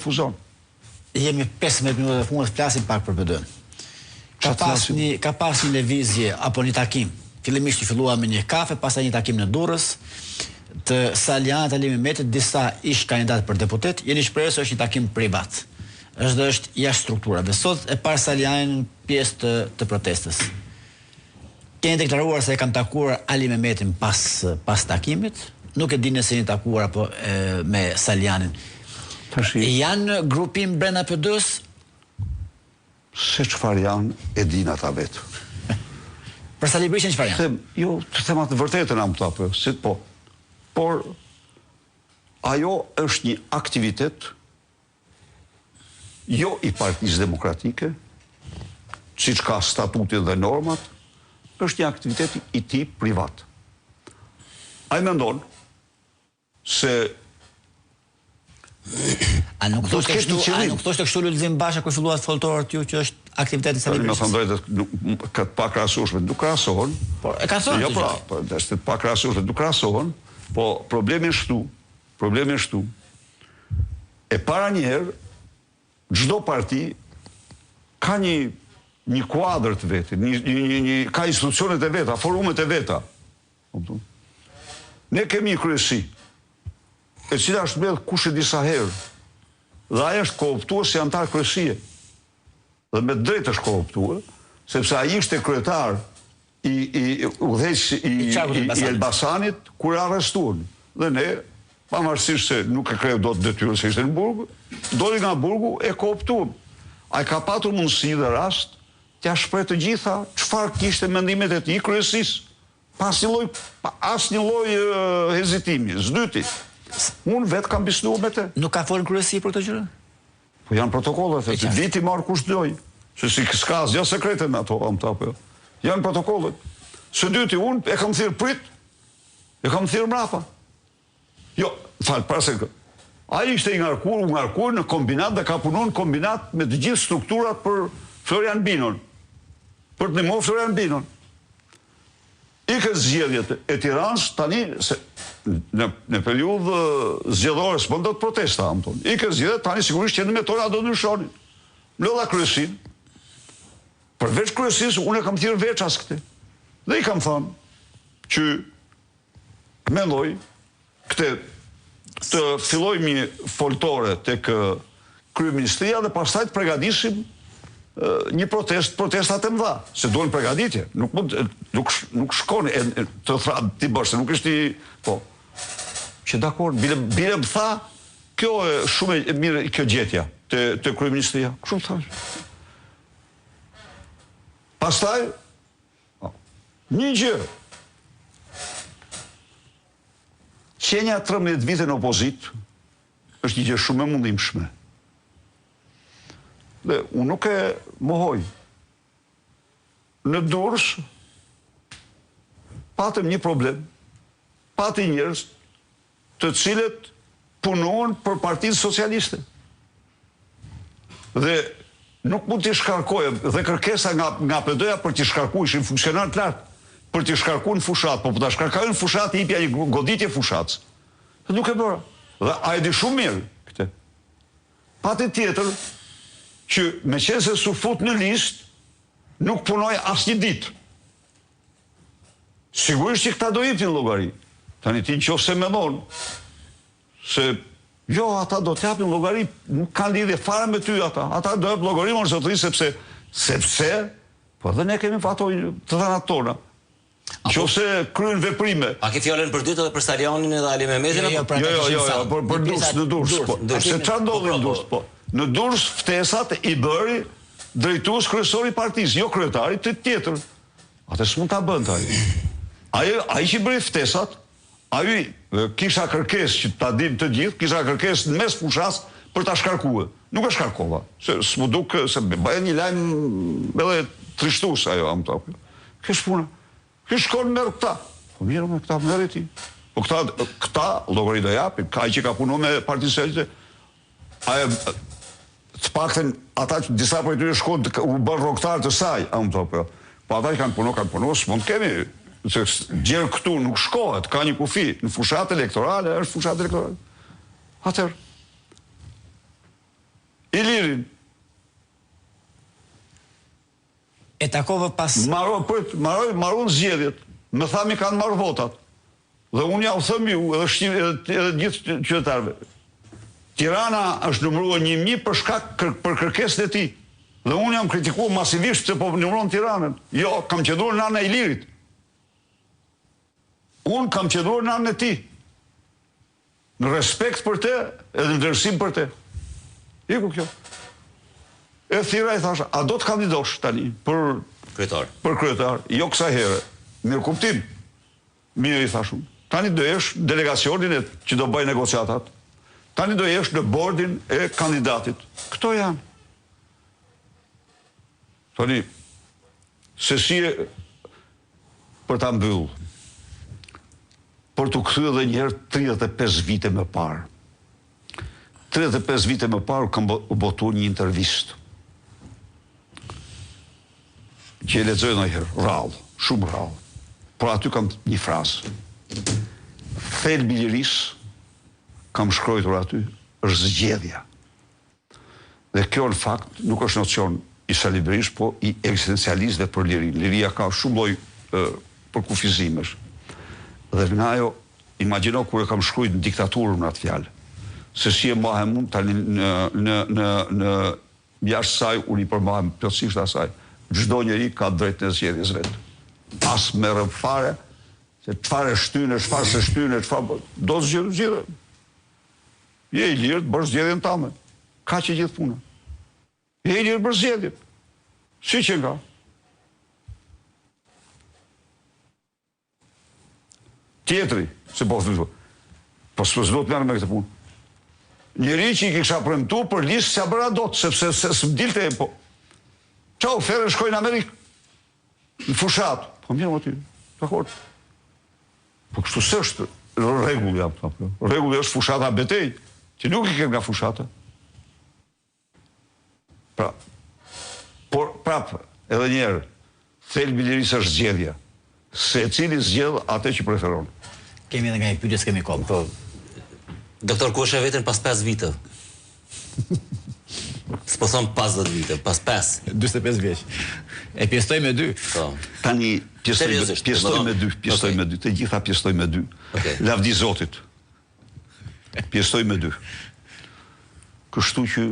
fuzon. Jemi 15 minuta të fundit, flasim pak për PD-n. Ka pas një lëvizje apo një takim. Fillimisht fillua me një kafe, pastaj një takim në Durrës të Salianit Ali Mehmetit, disa ish kandidatë për deputet. Jeni shprehur se është një takim privat. Është jashtë strukturave. Sot e par Salianin pjesë të protestës. Keni deklaruar se e kanë takuar Ali Mehmetin pas takimit. Nuk e dini se jeni takuar apo me Salianin. Janë grupim brenda PD-s? Se çfarë janë, e din ata vetë. Për Sali Berisha çfarë janë? Jo, të them atë vërtetën am këta po. Por ajo është një aktivitet jo i Partisë Demokratike, siç ka statutin dhe normat, është një aktivitet i tij privat. Ai mendon se A nuk thoshte kështu Lulzim Basha kur fillua të foltorët ju që është aktiviteti Sali Berishës? Më thënë drejtë, këtë pa krahasueshme, nuk krahasohen. Po, e ka thënë. Jo, po, është pa krahasueshme, nuk krahasohen, po problemi është këtu. E para një herë, çdo parti ka një kuadër të vetë, ka institucionet e veta, forumet e veta. Ne kemi një kryesi, e cila është mbledh kush e disa herë, dhe ajo është kooptuar si antar kryesie. Dhe me drejtë është kooptuar, sepse ai ishte kryetar i udhëheqës i Elbasanit kur arrestuan. Dhe ne, pavarësisht se nuk e kreu dot detyrën se ishte në burg, doli nga burgu e kooptuam. Ai ka patur mundësi dhe rast t'ia shpreh të gjitha çfarë kishte mendimet e tij kryesisë, pa asnjë lloj hezitimi, s'dyti. Unë vetë kam biseduar me të. Nuk ka folën kryesi për këtë gjë? Po janë protokollet, viti marr kush doj. Se si s'ka asgjë sekrete në ato, apo. Janë protokollet. Së dyti, unë e kam thirr prit. E kam thirr mbrapa. Jo, para se ai ishte i ngarkuar në kombinat dhe ka punuar në kombinat me të gjithë strukturat për Florian Binon. Për të ndihmuar Florian Binon. Ikën zgjedhjet e Tiranës tani se në periudhë zgjedhore s'po ndodh protesta, ikën zgjedhjet tani sigurisht që në metoda do ndryshonin. Mlodha kryesin. Përveç kryesisë unë e kam thirrë veças këtë. Dhe i kam thënë që mendoj të filloj një foltore tek kryeministria dhe pastaj të përgatisim një protestat e mëdha, se duhen përgatitje. Nuk shkon të thra ti bësh, se nuk është po. Që dakor, bile më tha, kjo është shumë e mirë kjo gjetja të kryeministria. Kështu thash. Pastaj një gjë. Qenja 13 vite në opozit është një gjë shumë e mundimshme. Dhe unë nuk e mohoj. Në Durrës patëm një problem. Pati njerëz të cilët punohen për Partinë Socialiste. Dhe nuk mund t'i shkarkojë, dhe kërkesa nga PD-ja për t'i shkarkuar, ishin funksionar të lartë, për t'i shkarkuar në fushat, po t'a shkarkojnë në fushat i ipja një goditje fushatës. Dhe nuk e bëra. Dhe a e di shumë mirë këtë. Pati tjetër, që me qenë se su fut në list, nuk punoj asnjë ditë. Sigurisht që këta do jepin llogari. Tani ti nëse mendon se jo, ata do t'japin llogari, nuk kanë lidhje fare me ty ata. Ata do jap llogari më zotëri sepse po dhe ne kemi ato të dhënat tona. Nëse kryen veprime. A ke fjalën për dytë edhe për Salianin edhe Ali Mehmetin apo Jo, për Durrës, po. Se çfarë ndodhi në Durrës, po. Në Durrës ftesat i bëri drejtues kryesori i partisë, jo kryetari të tjetër. Atë s'mund ta bënte ai. Ai që bëri ftesat, ai kisha kërkesë që ta dinë të gjithë, kisha kërkesë në mes fushas për ta shkarkuar. Nuk e shkarkova, se s'mu duk se bëja një lajm edhe trishtues ajo am top. Kësh puna. Kësh shkon merr këta. Po mirë me këta merr ti. Po këta llogari do japin, ai që ka punuar me Partinë Socialiste. Ai të paktën ata që disa prej tyre shkon u bën rrogtar të saj, po ata që kanë punuar, s'mund kemi, se gjerë këtu nuk shkohet, ka një kufi, në fushat elektorale, është fushat elektorale. Atëherë, Ilirin. E takove pas... Marun zgjedhjet. Më thami kanë marrë votat. Dhe unë ja u thëm ju, edhe gjithë qytetarëve. Tirana është numëruar 1-1 për kërkesën e tij. Dhe unë jam kritikuar masivisht se po numëron Tiranën. Jo, kam qëndruar në anën e Ilirit. Unë kam qëndruar në anën e tij. Në respekt për te, edhe në vlerësim për te. Iku kjo. E thira i thasha, a do të kandidosh tani për kryetar? Jo kësaj herë. Mirë kuptim. Mirë i thashun. Tani do jesh delegacionin që do bëj negociatat. Tani do jesh në bordin e kandidatit. Këto janë. Tani, se si e për ta mbyll, për të kthyer edhe një herë 35 vite më parë. 35 vite më parë kam botuar një intervistë. Që e lexoj ndonjëherë, rrallë, shumë rrallë. Por aty kam një frazë. Thelbi i lirisë, kam shkruar aty, është zgjedhja. Dhe kjo në fakt nuk është nocion i salibrisht, po i eksistencialistëve për lirinë. Liria ka shumë lloj përkufizimesh. Dhe nga ajo, imagjino kur e kam shkruar në diktaturën në atë fjalë. Se si e mbahem unë tani në jashtë saj, unë i përmbahem plotësisht asaj. Çdo njeri ka drejtën e zgjedhjes vet. As merrem fare, se çfarë shtynë, çfarë se shtynë, çfarë do zgjedhë. Je i lirë të bësh zgjedhjen tënde. Ka që gjithë puna. Je i lirë për zgjedhjen. Si që nga. Tjetri, se po thua. Po s'do të merrem me këtë punë. Njëri që i kisha premtuar për listë s'ja bëra dot, sepse s'mdilte po. Çau, ferë shkoj në Amerikë. Në fushat. Po mirë aty. Dakor. Po kështu s'është rregull jam thënë. Rregulli është fushata betej, që nuk i ke nga fushata. Pra, por prapë, edhe një herë, thelbi i lirisë është zgjedhja. Secili zgjedh atë që preferon. Kemi edhe nga një pyetje, s'kemi kohë. Po. Doktor, ku është e vetën pas 5 vite? S'po thon pas 10 vite, pas 5. 45 vjeç. E pjestoj me 2. Po. Tani pjestoj me 2, të gjitha pjestoj me 2. Lavdi Zotit. Pjestoj me 2. Kështu që